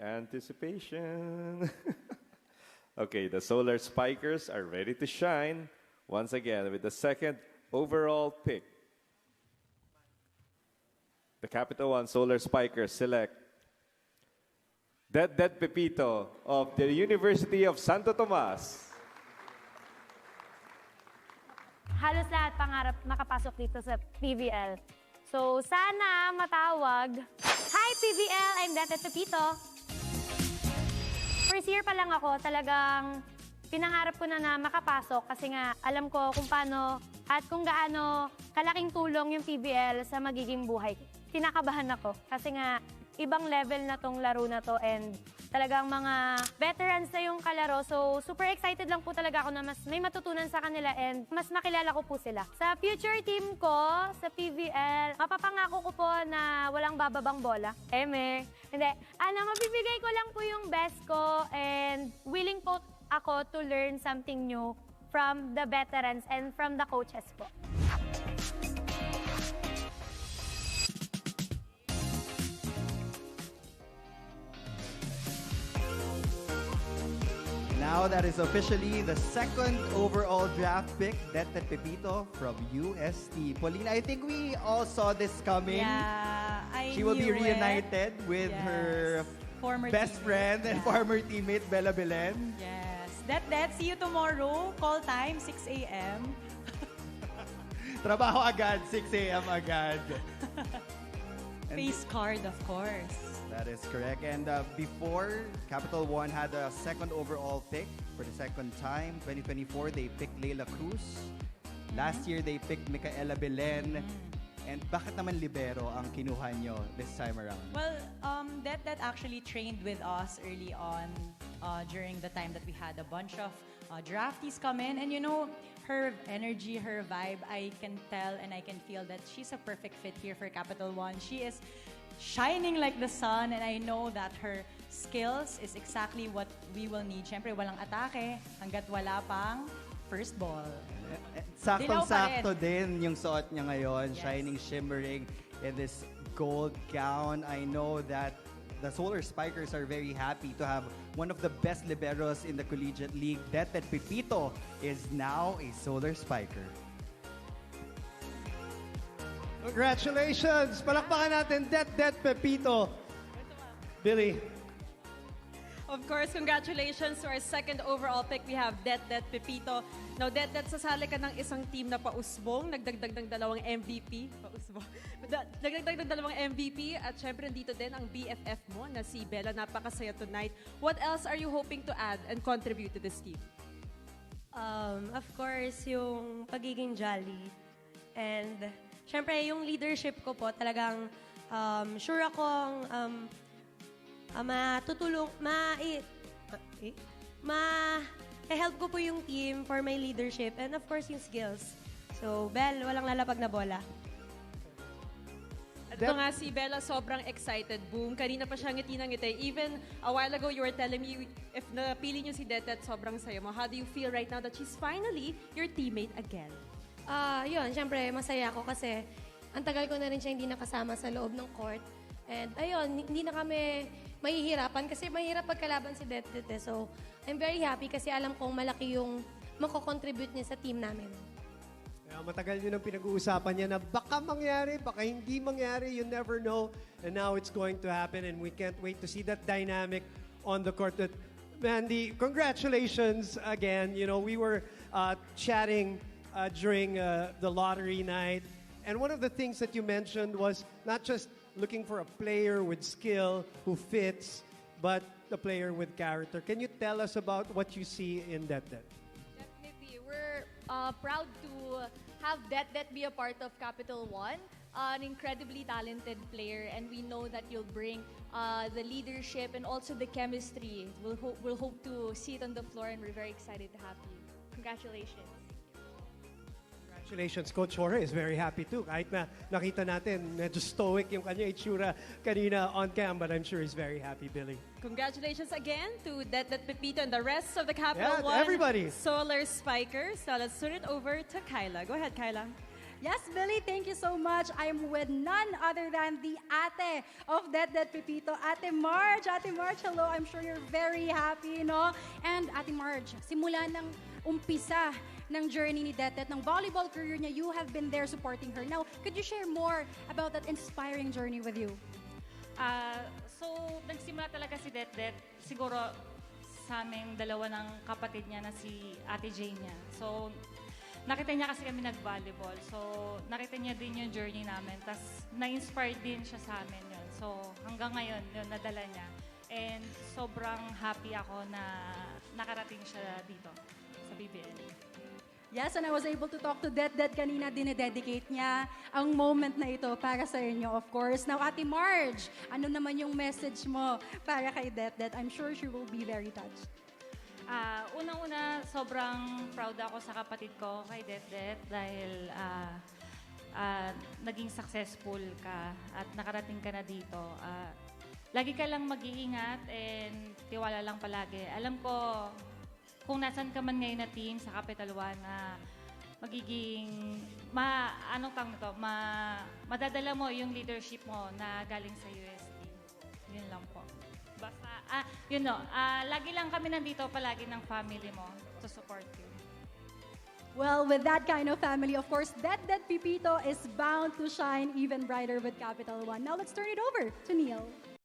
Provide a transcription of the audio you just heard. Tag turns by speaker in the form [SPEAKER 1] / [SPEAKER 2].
[SPEAKER 1] Anticipation. Okay, the Solar Spikers are ready to shine once again with the second overall pick. The Capital One Solar Spikers select Dead Pepito of the University of Santo Tomas.
[SPEAKER 2] Halos lahat pangarap makapasok dito sa PVL. So, sana matawag. Hi, PVL! I'm Dead Pepito. First year pa lang ako, talagang pinangarap ko na makapasok kasi nga alam ko kung paano at kung gaano kalaking tulong yung PVL sa magiging buhay ko. Kinakabahan ako kasi nga ibang level na tong laro na to and talagang mga veterans na yung kalaro. So, super excited lang po talaga ako na mas may matutunan sa kanila and mas makilala ko po sila. Sa future team ko, sa PVL, mapapangako ko po na walang bababang bola. Hindi. Mabibigay ko lang po yung best ko and willing po ako to learn something new from the veterans and from the coaches po.
[SPEAKER 3] Now that is officially the second overall draft pick, Dead Pepito from UST. Paulina, I think we all saw this coming.
[SPEAKER 4] Yeah,
[SPEAKER 3] She will be reunited with her
[SPEAKER 4] former
[SPEAKER 3] best friend and former teammate, Bella Belen.
[SPEAKER 4] Yes. That, see you tomorrow. Call time, 6 a.m.
[SPEAKER 3] Trabaho agad, 6 a.m. agad.
[SPEAKER 4] Face card, of course.
[SPEAKER 3] That is correct. And before, Capital One had a second overall pick for the second time. 2024, they picked Leila Cruz. Last year, they picked Micaela Belen. And bakit naman libero ang kinuha nyo this time around?
[SPEAKER 4] Well, that actually trained with us early on during the time that we had a bunch of draftees come in. And you know, her energy, her vibe, I can tell and I can feel that she's a perfect fit here for Capital One. She is shining like the sun, and I know that her skills is exactly what we will need. Siyempre, walang atake hanggat wala pang first ball.
[SPEAKER 3] Saktong-sakto din yung suot niya ngayon,
[SPEAKER 4] Yes.
[SPEAKER 3] shining, shimmering in this gold gown. I know that the Solar Spikers are very happy to have one of the best liberos in the Collegiate League. Dead Pepito is now a Solar Spiker.
[SPEAKER 5] Congratulations! Palakpakan natin, Dead Pepito. Billy.
[SPEAKER 6] Of course, congratulations to our second overall pick. We have Dead Pepito. Now, Dead, sasali ka ng isang team na pausbong, nagdagdag ng dalawang MVP. Pausbong. Nagdagdag ng dalawang MVP at syempre dito din ang BFF mo na si Bella. Napakasaya tonight. What else are you hoping to add and contribute to this team?
[SPEAKER 7] Of course, yung pagiging jolly. And, syempre, yung leadership ko po, talagang sure akong matutulong, help ko po yung team for my leadership and of course yung skills. So, Bel, walang lalapag na bola.
[SPEAKER 6] At ito nga si Bella, sobrang excited. Boom. Kanina pa siya ngiti ng ngiti. Even a while ago, you were telling me if napili niyo si Dedet, sobrang sayo mo. How do you feel right now that she's finally your teammate again?
[SPEAKER 7] Yun, syempre, masaya ako kasi ang tagal ko na rin siya hindi nakasama sa loob ng court. And ayun, hindi na kami mahihirapan kasi mahirap pagkalaban si Dedet. So, I'm very happy kasi alam kong malaki yung mako-contribute niya sa team namin.
[SPEAKER 5] Matagal nyo nang pinag-uusapan niya na baka mangyari, baka hindi mangyari, you never know. And now it's going to happen and we can't wait to see that dynamic on the court. Mandy, congratulations again. You know, we were chatting during the lottery night. And one of the things that you mentioned was not just looking for a player with skill who fits, but a player with character. Can you tell us about what you see in Dedet?
[SPEAKER 8] Definitely. We're proud to have Dedet be a part of Capital One, an incredibly talented player, and we know that you'll bring the leadership and also the chemistry. We'll hope to see it on the floor, and we're very excited to have you. Congratulations.
[SPEAKER 5] Congratulations, Coach Jorge is very happy too. Kahit na nakita natin, medyo stoic yung kanya itsura kanina on cam, but I'm sure he's very happy, Billy.
[SPEAKER 6] Congratulations again to Dedet Pepito and the rest of the Capital One
[SPEAKER 5] everybody.
[SPEAKER 6] Solar Spikers. Now let's turn it over to Kyla. Go ahead, Kyla.
[SPEAKER 9] Yes, Billy, thank you so much. I'm with none other than the ate of Det Pepito, Ate Marge. Ate Marge, hello. I'm sure you're very happy, no? And Ate Marge, simula ng umpisa ng journey ni Det, ng volleyball career niya, you have been there supporting her. Now, could you share more about that inspiring journey with you?
[SPEAKER 10] So, nagsimula talaga si Det, siguro sa aming dalawa ng kapatid niya na si Ate Jane niya. So, nakita niya kasi kami nag-volleyball. So, nakita niya din yung journey namin. Tapos, na-inspired din siya sa amin yun. So, hanggang ngayon, yun, nadala niya. And sobrang happy ako na nakarating siya dito sa BBL.
[SPEAKER 9] Yes, and I was able to talk to Det kanina. Dinededicate niya ang moment na ito para sa inyo, of course. Now, Ate Marge, ano naman yung message mo para kay Det? I'm sure she will be very touched.
[SPEAKER 10] Unang-una, sobrang proud ako sa kapatid ko kay Det dahil naging successful ka at nakarating ka na dito. Lagi ka lang mag-iingat and tiwala lang palagi. Alam ko, kung nasan ka man ngayon na team sa Capital One na magiging, madadala mo yung leadership mo na galing sa UST. Yun lang po. Basta, lagi lang kami nandito palagi ng family mo to support you.
[SPEAKER 9] Well, with that kind of family, of course, Det Pepito is bound to shine even brighter with Capital One. Now, let's turn it over to Neil.